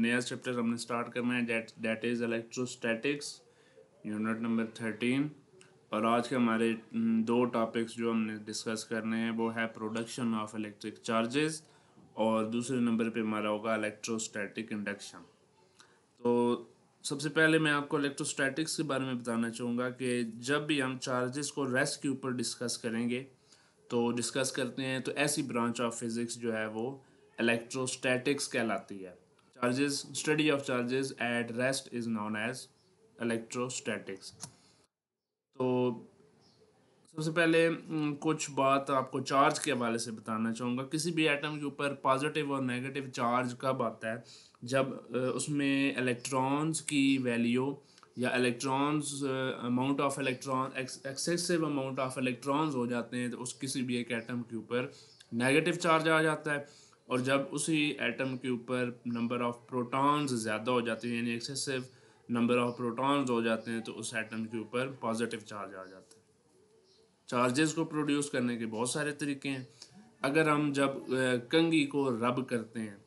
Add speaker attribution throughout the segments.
Speaker 1: नया चैप्टर हमने स्टार्ट करना है that is electrostatics, unit number 13। और आज के हमारे दो टॉपिक्स जो हमने डिस्कस करने हैं वो है प्रोडक्शन ऑफ इलेक्ट्रिक चार्जेस और दूसरे नंबर पे हमारा होगा इलेक्ट्रोस्टैटिक इंडक्शन। तो सबसे पहले मैं आपको इलेक्ट्रोस्टैटिक्स के बारे में बताना चाहूँगा कि जब भी हम चार्जेस को रेस्ट के ऊपर डिस्कस करेंगे तो डिस्कस करते हैं तो ऐसी ब्रांच ऑफ फिज़िक्स जो है वो इलेक्ट्रोस्टैटिक्स कहलाती है। Charges, study of charges at rest is known as electrostatics. तो सबसे पहले कुछ बात आपको चार्ज के हवाले से बताना चाहूँगा। किसी भी एटम के ऊपर पॉजिटिव और नेगेटिव चार्ज कब आता है? जब उसमें इलेक्ट्रॉन्स की वैल्यू या electrons amount of electron excessive amount of electrons हो जाते हैं तो उस किसी भी एक एटम के ऊपर नेगेटिव चार्ज आ जाता है। और जब उसी एटम के ऊपर नंबर ऑफ प्रोटॉन्स ज़्यादा हो जाते हैं यानी एक्सेसिव नंबर ऑफ प्रोटॉन्स हो जाते हैं तो उस एटम के ऊपर पॉजिटिव चार्ज आ जाता है। चार्जेस को प्रोड्यूस करने के बहुत सारे तरीके हैं। अगर हम जब कंघी को रब करते हैं,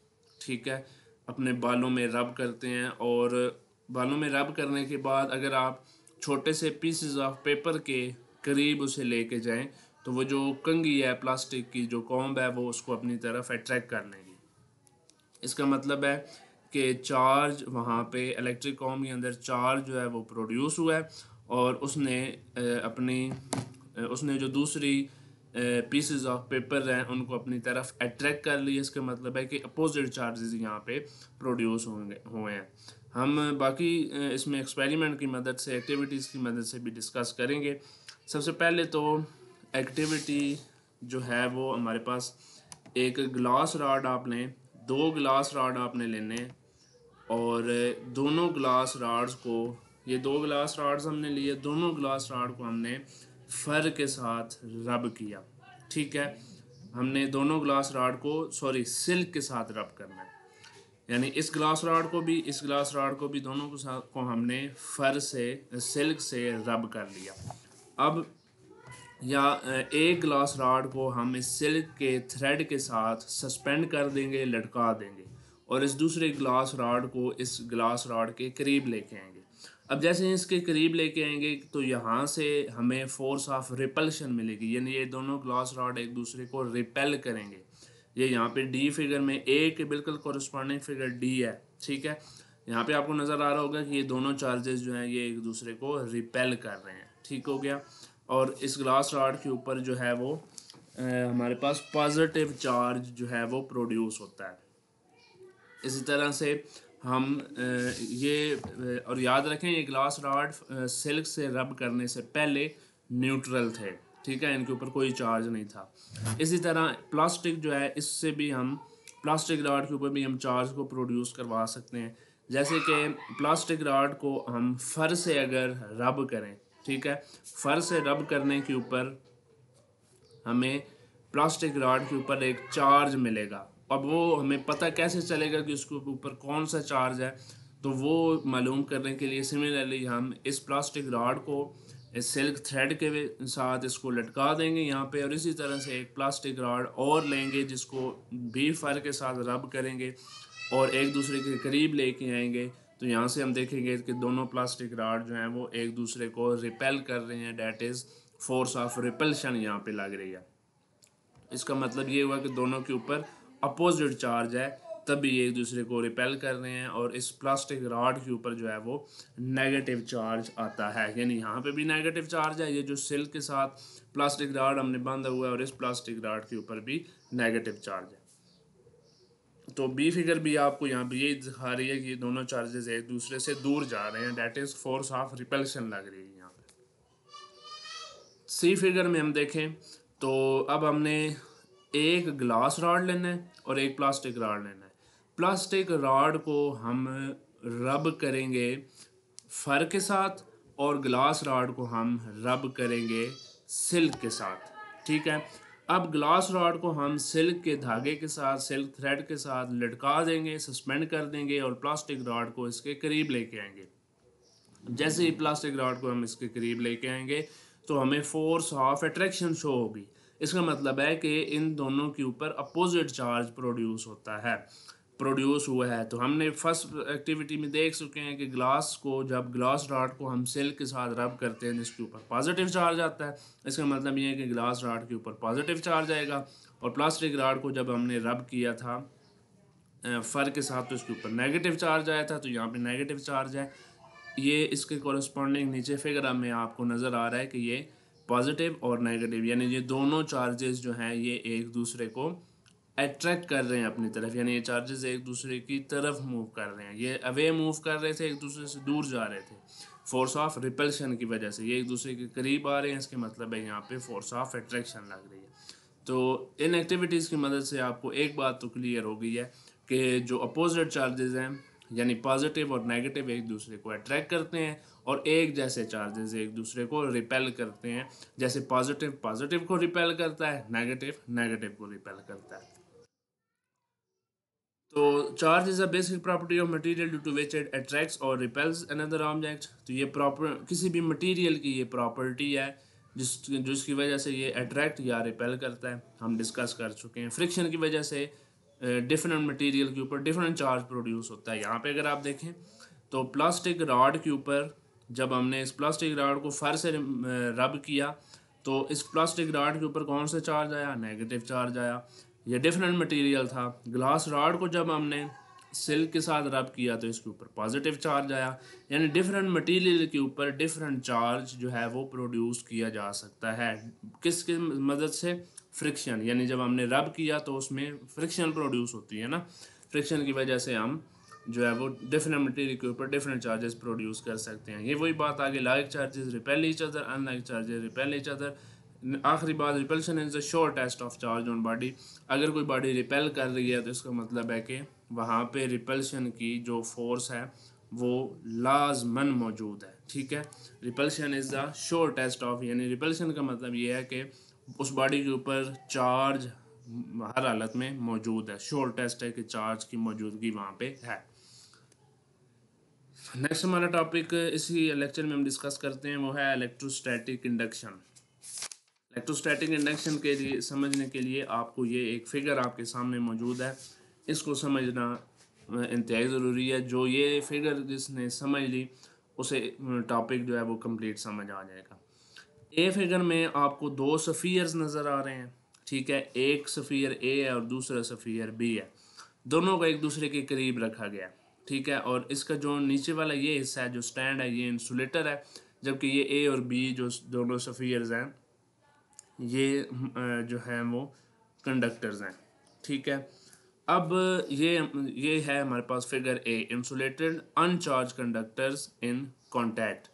Speaker 1: ठीक है, अपने बालों में रब करते हैं और बालों में रब करने के बाद अगर आप छोटे से पीसेस ऑफ पेपर के करीब उसे लेके जाएं तो वो जो कंघी है प्लास्टिक की जो कॉम्ब है वो उसको अपनी तरफ अट्रैक्ट कर लेंगी। इसका मतलब है कि चार्ज वहाँ पे इलेक्ट्रिक कॉम्ब के अंदर चार्ज जो है वो प्रोड्यूस हुआ है और उसने जो दूसरी पीसेस ऑफ पेपर हैं उनको अपनी तरफ अट्रैक्ट कर लिया। इसका मतलब है कि अपोजिट चार्जेस यहाँ पे प्रोड्यूस हुए हैं। हम बाकी इसमें एक्सपेरिमेंट की मदद से, एक्टिविटीज़ की मदद से भी डिस्कस करेंगे। सबसे पहले तो एक्टिविटी जो है वो हमारे पास एक ग्लास रॉड आपने, दो ग्लास रॉड आपने लेने और दोनों ग्लास रॉड्स को, ये दो ग्लास रॉड्स हमने लिए, दोनों ग्लास रॉड को हमने फर के साथ रब किया। ठीक है, हमने दोनों ग्लास रॉड को सिल्क के साथ रब करना है, यानी इस ग्लास रॉड को भी, इस ग्लास रॉड को भी, दोनों को हमने फर से, सिल्क से रब कर लिया। अब या एक ग्लास रॉड को हम इस सिल्क के थ्रेड के साथ सस्पेंड कर देंगे, लटका देंगे और इस दूसरे ग्लास रॉड को इस ग्लास रॉड के करीब लेके आएंगे। अब जैसे ही इसके करीब लेके आएंगे तो यहाँ से हमें फोर्स ऑफ रिपल्शन मिलेगी, यानी ये दोनों ग्लास रॉड एक दूसरे को रिपेल करेंगे। ये यहाँ पे डी फिगर में ए के बिल्कुल कॉरस्पॉन्डिंग फिगर डी है। ठीक है, यहाँ पे आपको नज़र आ रहा होगा कि ये दोनों चार्जेस जो हैं ये एक दूसरे को रिपेल कर रहे हैं। ठीक हो गया। और इस ग्लास रॉड के ऊपर जो है वो हमारे पास पॉजिटिव चार्ज जो है वो प्रोड्यूस होता है। इसी तरह से हम और याद रखें ये ग्लास रॉड सिल्क से रब करने से पहले न्यूट्रल थे। ठीक है, इनके ऊपर कोई चार्ज नहीं था। इसी तरह प्लास्टिक जो है, इससे भी हम प्लास्टिक रॉड के ऊपर भी हम चार्ज को प्रोड्यूस करवा सकते हैं। जैसे कि प्लास्टिक रॉड को हम फर से अगर रब करें, ठीक है, फर से रब करने के ऊपर हमें प्लास्टिक रॉड के ऊपर एक चार्ज मिलेगा। अब वो हमें पता कैसे चलेगा कि उसके ऊपर कौन सा चार्ज है, तो वो मालूम करने के लिए सिमिलरली हम इस प्लास्टिक रॉड को इस सिल्क थ्रेड के साथ इसको लटका देंगे यहाँ पे और इसी तरह से एक प्लास्टिक रॉड और लेंगे जिसको भी फर के साथ रब करेंगे और एक दूसरे के करीब लेके आएंगे। तो यहाँ से हम देखेंगे कि दोनों प्लास्टिक रॉड जो हैं वो एक दूसरे को रिपेल कर रहे हैं, that is force of repulsion यहाँ पे लग रही है। इसका मतलब ये हुआ कि दोनों के ऊपर अपोजिट चार्ज है, तभी ये एक दूसरे को रिपेल कर रहे हैं और इस प्लास्टिक रॉड के ऊपर जो है वो नेगेटिव चार्ज आता है, यानी यहाँ पे भी नेगेटिव चार्ज है। ये जो सिल्क के साथ प्लास्टिक रॉड हमने बांधा हुआ है और इस प्लास्टिक रॉड के ऊपर भी नेगेटिव चार्ज है। तो बी फिगर भी आपको यहाँ पे ये दिखा रही है कि दोनों चार्जेस एक दूसरे से दूर जा रहे हैं, that is force of repulsion लग रही है यहाँ पे। सी फिगर में हम देखें तो अब हमने एक ग्लास रॉड लेना है और एक प्लास्टिक रॉड लेना है। प्लास्टिक रॉड को हम रब करेंगे फर के साथ और ग्लास रॉड को हम रब करेंगे सिल्क के साथ। ठीक है, अब ग्लास रॉड को हम सिल्क के धागे के साथ, सिल्क थ्रेड के साथ लटका देंगे, सस्पेंड कर देंगे और प्लास्टिक रॉड को इसके करीब लेके आएंगे। जैसे ही प्लास्टिक रॉड को हम इसके करीब लेके आएंगे तो हमें फोर्स ऑफ अट्रैक्शन शो होगी। इसका मतलब है कि इन दोनों के ऊपर अपोजिट चार्ज प्रोड्यूस होता है। प्रोड्यूस हुआ है। तो हमने फर्स्ट एक्टिविटी में देख चुके हैं कि ग्लास को, जब ग्लास रॉड को हम सिल्क के साथ रब करते हैं जिसके ऊपर पॉजिटिव चार्ज आता है, इसका मतलब ये है कि ग्लास रॉड के ऊपर पॉजिटिव चार्ज आएगा। और प्लास्टिक रॉड को जब हमने रब किया था फ़र के साथ तो इसके ऊपर नेगेटिव चार्ज आया था, तो यहाँ पे नेगेटिव चार्ज है। ये इसके कॉरस्पॉन्डिंग नीचे फिगर में आपको नज़र आ रहा है कि ये पॉजिटिव और नेगेटिव यानी ये दोनों चार्जेस जो हैं ये एक दूसरे को अट्रैक्ट कर रहे हैं अपनी तरफ, यानी ये चार्जेस एक दूसरे की तरफ मूव कर रहे हैं। ये अवे मूव कर रहे थे, एक दूसरे से दूर जा रहे थे फोर्स ऑफ रिपल्शन की वजह से। ये एक दूसरे के करीब आ रहे हैं, इसके मतलब है यहाँ पे फोर्स ऑफ अट्रैक्शन लग रही है। तो इन एक्टिविटीज़ की मदद से आपको एक बात तो क्लियर हो गई है कि जो अपोजिट चार्जेस हैं यानी पॉजिटिव और नेगेटिव एक दूसरे को अट्रैक्ट करते हैं, और एक जैसे चार्जेस एक दूसरे को रिपेल करते हैं। जैसे पॉजिटिव पॉजिटिव को रिपेल करता है, नेगेटिव नेगेटिव को रिपेल करता है। तो charge is a basic property of material due to which it attracts और रिपेल्स अनदर ऑब्जेक्ट। तो ये प्रॉपर किसी भी मटेरियल की ये प्रॉपर्टी है जिसकी वजह से ये अट्रैक्ट या रिपेल करता है। हम डिस्कस कर चुके हैं। फ्रिक्शन की वजह से डिफरेंट मटेरियल के ऊपर डिफरेंट चार्ज प्रोड्यूस होता है। यहाँ पे अगर आप देखें तो प्लास्टिक रॉड के ऊपर जब हमने इस प्लास्टिक रॉड को फर से रब किया तो इस प्लास्टिक रॉड के ऊपर कौन सा चार्ज आया? नेगेटिव चार्ज आया। ये डिफरेंट मटेरियल था। ग्लास रॉड को जब हमने सिल्क के साथ रब किया तो इसके ऊपर पॉजिटिव चार्ज आया। यानी डिफरेंट मटेरियल के ऊपर डिफरेंट चार्ज जो है वो प्रोड्यूस किया जा सकता है। किसकी मदद से? फ्रिक्शन, यानी जब हमने रब किया तो उसमें फ्रिक्शन प्रोड्यूस होती है ना। फ्रिक्शन की वजह से हम जो है वो डिफरेंट मटेरियल के ऊपर डिफरेंट चार्जेस प्रोड्यूस कर सकते हैं। ये वही बात आगे, like charges repel each other, unlike charges repel each other. आखिरी बात, repulsion is the sure test of charge on body. अगर कोई बॉडी रिपेल कर रही है तो इसका मतलब है कि वहाँ पे रिपल्शन की जो फोर्स है वो लाजमन मौजूद है। ठीक है, repulsion is the sure test of, यानी रिपल्शन का मतलब ये है कि उस बॉडी के ऊपर चार्ज हर हालत में मौजूद है। श्योर टेस्ट है कि चार्ज की मौजूदगी वहाँ पे है। नेक्स्ट हमारा टॉपिक इसी लेक्चर में हम डिस्कस करते हैं वो है इलेक्ट्रोस्टैटिक इंडक्शन। इलेक्ट्रोस्टैटिक इंडक्शन के लिए समझने के लिए आपको ये एक फिगर आपके सामने मौजूद है, इसको समझना इंतहाई ज़रूरी है। जो ये फिगर जिसने समझ ली उसे टॉपिक जो है वो कंप्लीट समझ आ जाएगा। ए फिगर में आपको दो सफ़ियर्स नज़र आ रहे हैं। ठीक है, एक सफ़ियर ए है और दूसरा सफ़ियर बी है। दोनों को एक दूसरे के करीब रखा गया। ठीक है, और इसका जो नीचे वाला ये हिस्सा है जो स्टैंड है ये इंसुलेटर है, जबकि ये ए और बी जो दोनों सफ़ियर्स हैं ये जो है वो कंडक्टर्स हैं। ठीक है, अब ये है हमारे पास figure A, insulated uncharged conductors in contact.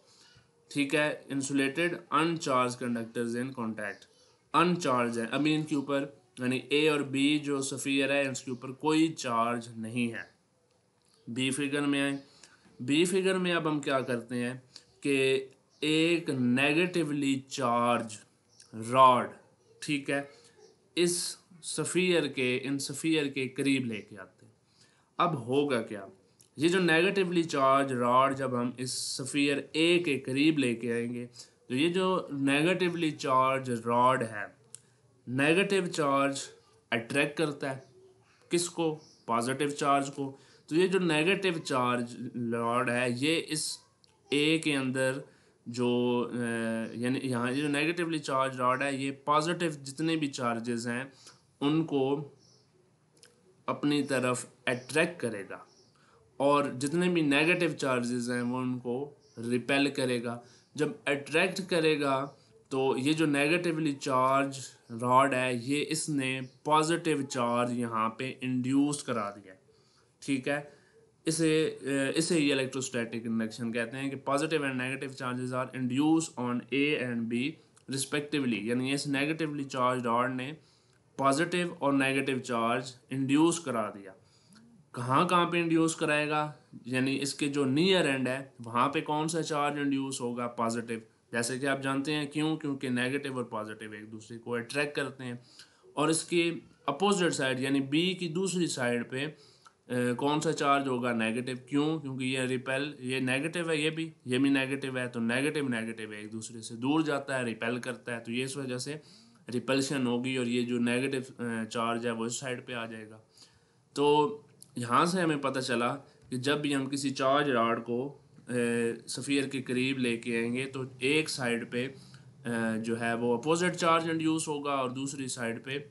Speaker 1: ठीक है, insulated uncharged conductors in contact, uncharged है अभी इनके ऊपर, यानी ए और बी जो सफ़ियर है इसके ऊपर कोई चार्ज नहीं है। बी फिगर में आए, बी फिगर में अब हम क्या करते हैं कि एक नेगेटिवली चार्ज रॉड, ठीक है, इस सफ़ियर के इन सफ़ियर के करीब लेके आते हैं। अब होगा क्या? ये जो नेगेटिवली चार्ज रॉड जब हम इस सफ़ियर ए के करीब लेके आएंगे तो ये जो नेगेटिवली चार्ज रॉड है, नेगेटिव चार्ज अट्रैक्ट करता है किसको? पॉजिटिव चार्ज को। तो ये जो नेगेटिव चार्ज रॉड है ये इस ए के अंदर जो यानी यहाँ जो नेगेटिवली चार्ज रॉड है ये पॉजिटिव जितने भी चार्जेस हैं उनको अपनी तरफ अट्रैक्ट करेगा, और जितने भी नेगेटिव चार्जेस हैं वो उनको रिपेल करेगा। जब अट्रैक्ट करेगा तो ये जो नेगेटिवली चार्ज रॉड है ये इसने पॉजिटिव चार्ज यहाँ पे इंड्यूस करा दिया। ठीक है, इसे ये इलेक्ट्रोस्टैटिक इंडक्शन कहते हैं कि positive and negative charges are induce on A and B respectively, यानी इस नेगेटिवली चार्ज रॉड ने पॉजिटिव और नेगेटिव चार्ज इंड्यूस करा दिया। कहाँ कहाँ पे इंड्यूस कराएगा? यानी इसके जो नियर एंड है वहाँ पे कौन सा चार्ज इंड्यूस होगा? पॉजिटिव। जैसे कि आप जानते हैं क्यों, क्योंकि नेगेटिव और पॉजिटिव एक दूसरे को अट्रैक्ट करते हैं। और इसकी अपोजिट साइड यानी बी की दूसरी साइड पे कौन सा चार्ज होगा? नेगेटिव। क्यों? क्योंकि ये रिपेल, ये नेगेटिव है, ये भी नेगेटिव है, तो नेगेटिव नेगेटिव एक दूसरे से दूर जाता है, रिपेल करता है, तो ये इस वजह से रिपल्शन होगी और ये जो नेगेटिव चार्ज है वो इस साइड पे आ जाएगा। तो यहाँ से हमें पता चला कि जब भी हम किसी चार्ज रॉड को सफ़ियर के करीब लेके आएंगे तो एक साइड पे जो है वो अपोजिट चार्ज इंड्यूस होगा और दूसरी साइड पे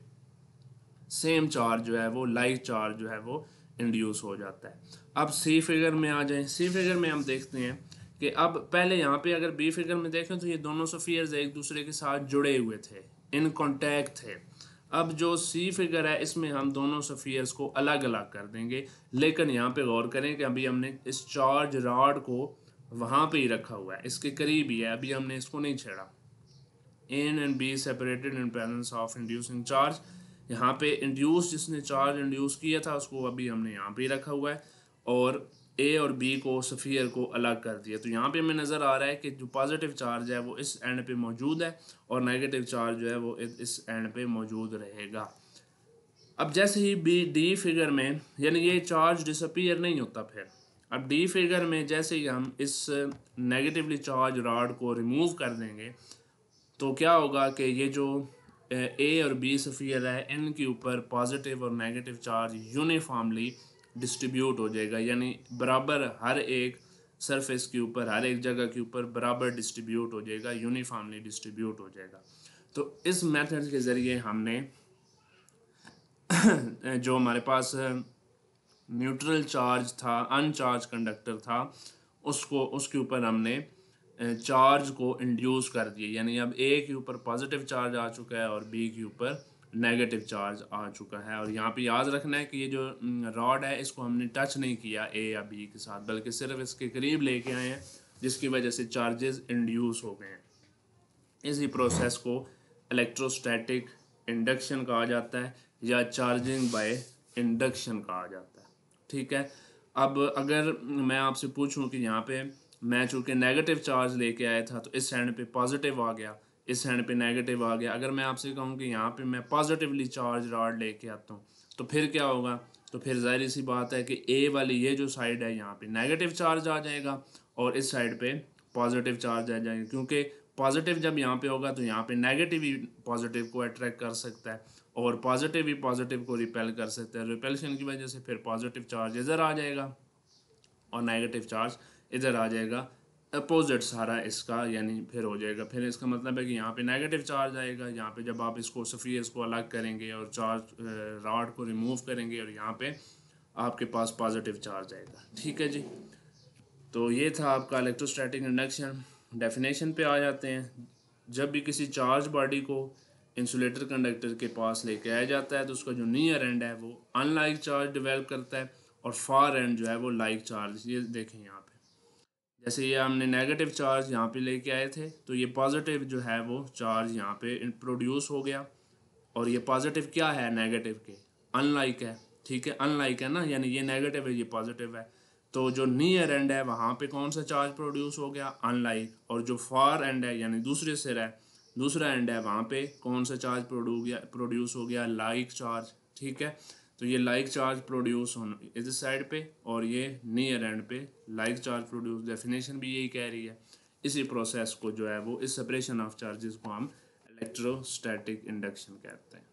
Speaker 1: सेम चार्ज जो है वो लाइक चार्ज जो है वो इंड्यूस हो जाता है। अब सी फिगर में आ जाएं। सी फिगर में हम देखते हैं कि अब पहले यहाँ पे अगर बी फिगर में देखें तो ये दोनों सफ़ियर्स एक दूसरे के साथ जुड़े हुए थे, इन कॉन्टैक्ट थे। अब जो सी फिगर है इसमें हम दोनों सफ़ियर्स को अलग अलग कर देंगे, लेकिन यहाँ पे गौर करें कि अभी हमने इस चार्ज रॉड को वहाँ पे ही रखा हुआ है, इसके करीब ही है, अभी हमने इसको नहीं छेड़ा। A and B separated in presence of inducing charge। यहाँ पे इंड्यूस जिसने चार्ज इंड्यूस किया था उसको अभी हमने यहाँ पे रखा हुआ है और A और B को सफ़ियर को अलग कर दिया। तो यहाँ पे हमें नज़र आ रहा है कि जो पॉजिटिव चार्ज है वो इस एंड पे मौजूद है और नेगेटिव चार्ज जो है वो इस एंड पे मौजूद रहेगा। अब जैसे ही डी फिगर में, यानी ये चार्ज डिसअपीयर नहीं होता फिर। अब डी फिगर में जैसे ही हम इस नेगेटिवली चार्ज रॉड को रिमूव कर देंगे तो क्या होगा कि ये जो ए और बी सफ़ियर है इनके ऊपर पॉजिटिव और नेगेटिव चार्ज यूनिफॉर्मली डिस्ट्रीब्यूट हो जाएगा, यानी बराबर हर एक सरफेस के ऊपर, हर एक जगह के ऊपर बराबर डिस्ट्रीब्यूट हो जाएगा, यूनिफॉर्मली डिस्ट्रीब्यूट हो जाएगा। तो इस मेथड के ज़रिए हमने जो हमारे पास न्यूट्रल चार्ज था, अनचार्ज कंडक्टर था, उसके ऊपर हमने चार्ज को इंड्यूस कर दिया, यानी अब ए के ऊपर पॉजिटिव चार्ज आ चुका है और बी के ऊपर नेगेटिव चार्ज आ चुका है। और यहाँ पे याद रखना है कि ये जो रॉड है इसको हमने टच नहीं किया ए या बी के साथ, बल्कि सिर्फ इसके करीब लेके आए हैं, जिसकी वजह से चार्जेस इंड्यूस हो गए हैं। इसी प्रोसेस को इलेक्ट्रोस्टैटिक इंडक्शन कहा जाता है या चार्जिंग बाय इंडक्शन कहा जाता है। ठीक है। अब अगर मैं आपसे पूछूं कि यहाँ पे मैं चूँकि नेगेटिव चार्ज लेके आया था तो इस एंड पे पॉजिटिव आ गया, इस एंड पे नेगेटिव आ गया। अगर मैं आपसे कहूँ कि यहाँ पे मैं पॉजिटिवली चार्ज रॉड लेके आता हूँ तो फिर क्या होगा? तो फिर ज़ाहिर सी बात है कि ए वाली ये जो साइड है यहाँ पे नेगेटिव चार्ज आ जाएगा और इस साइड पे पॉजिटिव चार्ज आ जाएगा, क्योंकि पॉजिटिव जब यहाँ पे होगा तो यहाँ पे नेगेटिव ही पॉजिटिव को अट्रैक्ट कर सकता है और पॉजिटिव ही पॉजिटिव को रिपेल कर सकता है। रिपेल्शन की वजह से फिर पॉजिटिव चार्ज इधर आ जाएगा और नेगेटिव चार्ज इधर आ जाएगा, अपोजिट सारा इसका, यानी फिर हो जाएगा। फिर इसका मतलब है कि यहाँ पे नेगेटिव चार्ज आएगा, यहाँ पे जब आप इसको सफ़ियर्स को अलग करेंगे और चार्ज रॉड को रिमूव करेंगे और यहाँ पे आपके पास पॉजिटिव चार्ज आएगा। ठीक है जी। तो ये था आपका इलेक्ट्रोस्टैटिक इंडक्शन। डेफिनेशन पे आ जाते हैं। जब भी किसी चार्ज बॉडी को इंसुलेटर कंडक्टर के पास लेके आया जाता है तो उसका जो नियर एंड है वो अनलाइक चार्ज डेवलप करता है और फार एंड जो है वो लाइक चार्ज। ये देखें यहाँ पे, जैसे ये हमने नेगेटिव चार्ज यहाँ पे लेके आए थे तो ये पॉजिटिव जो है वो चार्ज यहाँ पे प्रोड्यूस हो गया और ये पॉजिटिव क्या है नेगेटिव के? अनलाइक है। ठीक है, अनलाइक है ना, यानी ये नेगेटिव है ये पॉजिटिव है। तो जो नियर एंड है वहाँ पे कौन सा चार्ज प्रोड्यूस हो गया? अनलाइक। और जो फार एंड है यानी दूसरे सिर है, दूसरा एंड है, वहाँ पे कौन सा चार्ज प्रोड्यूस हो गया? Like charge. ठीक है। तो ये लाइक चार्ज प्रोड्यूस होना इस साइड पे और ये नियर एंड पे लाइक चार्ज प्रोड्यूस। डेफिनेशन भी यही कह रही है। इसी प्रोसेस को जो है वो, इस सेपरेशन ऑफ चार्जेस को हम इलेक्ट्रोस्टैटिक इंडक्शन कहते हैं।